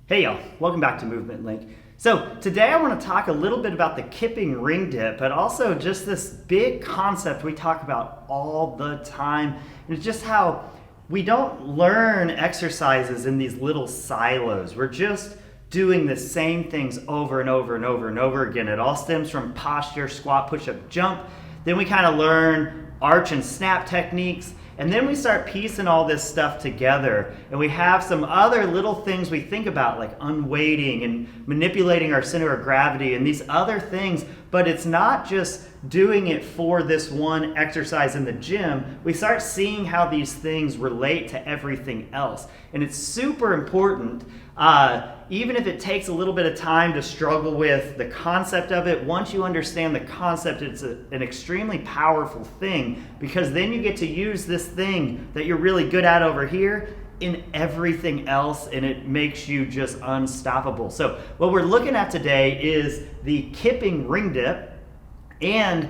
Hey y'all, welcome back to Movement Link. So today I want to talk a little bit about the kipping ring dip, but also just this big concept we talk about all the time. And it's just how we don't learn exercises in these little silos. We're just doing the same things over and over and over and over again. It all stems from posture, squat, push-up, jump. Then we kind of learn arch and snap techniques. And then we start piecing all this stuff together, and we have some other little things we think about, like unweighting and manipulating our center of gravity and these other things, but it's not just doing it for this one exercise in the gym. We start seeing how these things relate to everything else. And it's super important, even if it takes a little bit of time to struggle with the concept of it. Once you understand the concept, it's an extremely powerful thing, because then you get to use this thing that you're really good at over here in everything else, and it makes you just unstoppable. So what we're looking at today is the kipping ring dip, and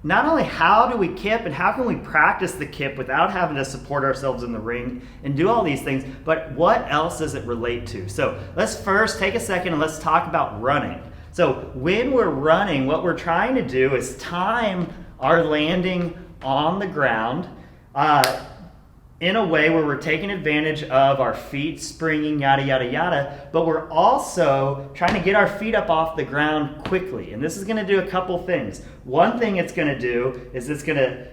not only how do we kip and how can we practice the kip without having to support ourselves in the ring and do all these things, but what else does it relate to? So let's first take a second and let's talk about running. So when we're running, what we're trying to do is time our landing on the ground in a way where we're taking advantage of our feet springing, yada, yada, yada, but we're also trying to get our feet up off the ground quickly. And this is gonna do a couple things. One thing it's gonna do is it's gonna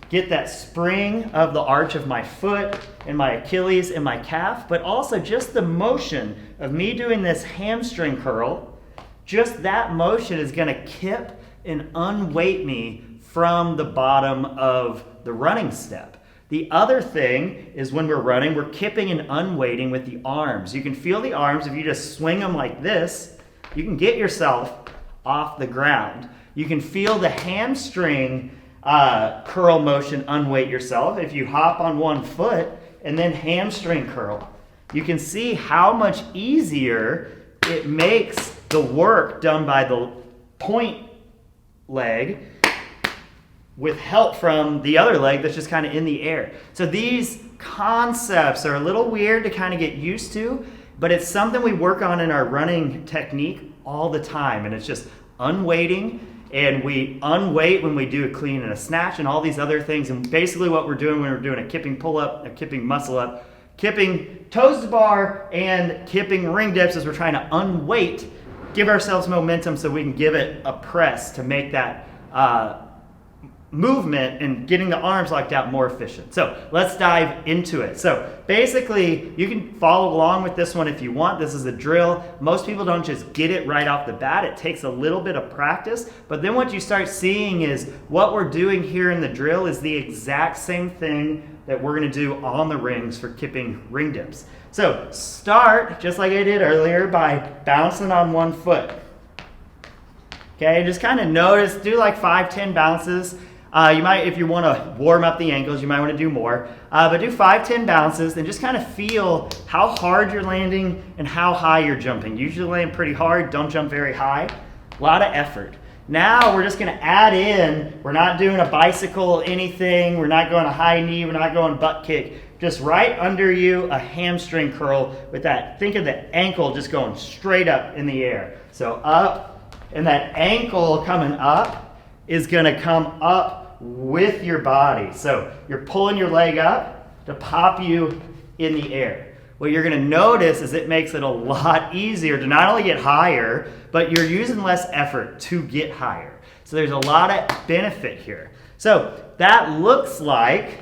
get that spring of the arch of my foot and my Achilles and my calf, but also just the motion of me doing this hamstring curl, just that motion is gonna kip and unweight me from the bottom of the running step. The other thing is when we're running, we're kipping and unweighting with the arms. You can feel the arms. If you just swing them like this, you can get yourself off the ground. You can feel the hamstring curl motion unweight yourself. If you hop on one foot and then hamstring curl, you can see how much easier it makes the work done by the point leg with help from the other leg that's just kind of in the air. So these concepts are a little weird to kind of get used to, but it's something we work on in our running technique all the time. And it's just unweighting, and we unweight when we do a clean and a snatch and all these other things. And basically what we're doing when we're doing a kipping pull-up, a kipping muscle-up, kipping toes to bar, and kipping ring dips is we're trying to unweight, give ourselves momentum so we can give it a press to make that movement and getting the arms locked out more efficient. So let's dive into it. So basically, you can follow along with this one if you want. This is a drill. Most people don't just get it right off the bat. It takes a little bit of practice, but then what you start seeing is what we're doing here in the drill is the exact same thing that we're going to do on the rings for kipping ring dips. So start, just like I did earlier, by bouncing on one foot. Okay, just kind of notice, do like 5-10 bounces. You might, if you want to warm up the ankles, you might want to do more. But do 5-10 bounces and just kind of feel how hard you're landing and how high you're jumping. Usually land pretty hard, don't jump very high. A lot of effort. Now we're just going to add in, we're not doing a bicycle anything, we're not going a high knee, we're not going butt kick. Just right under you, a hamstring curl with that. Think of the ankle just going straight up in the air. So up, and that ankle coming up is going to come up with your body. So you're pulling your leg up to pop you in the air. What you're going to notice is it makes it a lot easier to not only get higher, but you're using less effort to get higher. So there's a lot of benefit here. So that looks like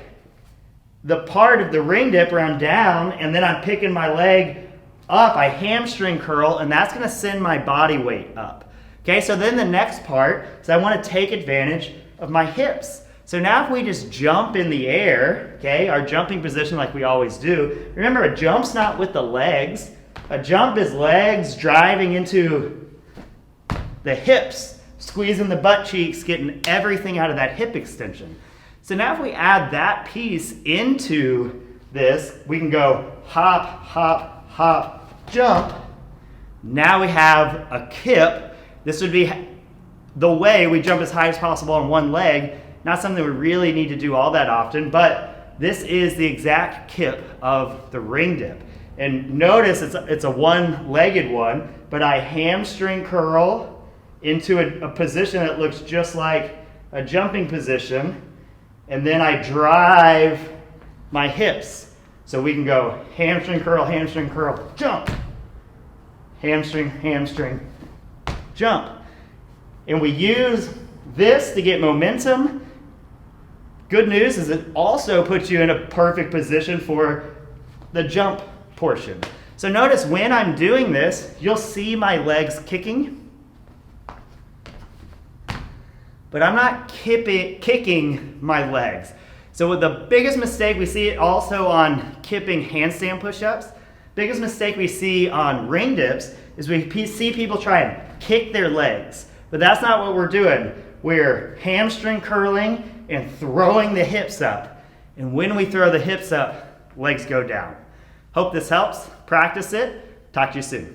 the part of the ring dip where I'm down and then I'm picking my leg up. I hamstring curl, and that's going to send my body weight up. Okay, so then the next part is I want to take advantage of my hips. So now if we just jump in the air, okay, our jumping position like we always do, remember a jump's not with the legs. A jump is legs driving into the hips, squeezing the butt cheeks, getting everything out of that hip extension. So now if we add that piece into this, we can go hop, hop, hop, jump. Now we have a kip. This would be the way we jump as high as possible on one leg. Not something we really need to do all that often, but this is the exact kip of the ring dip. And notice it's a one-legged one, but I hamstring curl into a position that looks just like a jumping position, and then I drive my hips. So we can go hamstring, curl, jump. Hamstring, hamstring, jump. And we use this to get momentum. Good news is it also puts you in a perfect position for the jump portion. So notice when I'm doing this, you'll see my legs kicking, but I'm not kicking my legs. So the biggest mistake we see it also on kipping handstand push-ups, biggest mistake we see on ring dips is we see people try and kick their legs, but that's not what we're doing. We're hamstring curling and throwing the hips up. And when we throw the hips up, legs go down. Hope this helps. Practice it. Talk to you soon.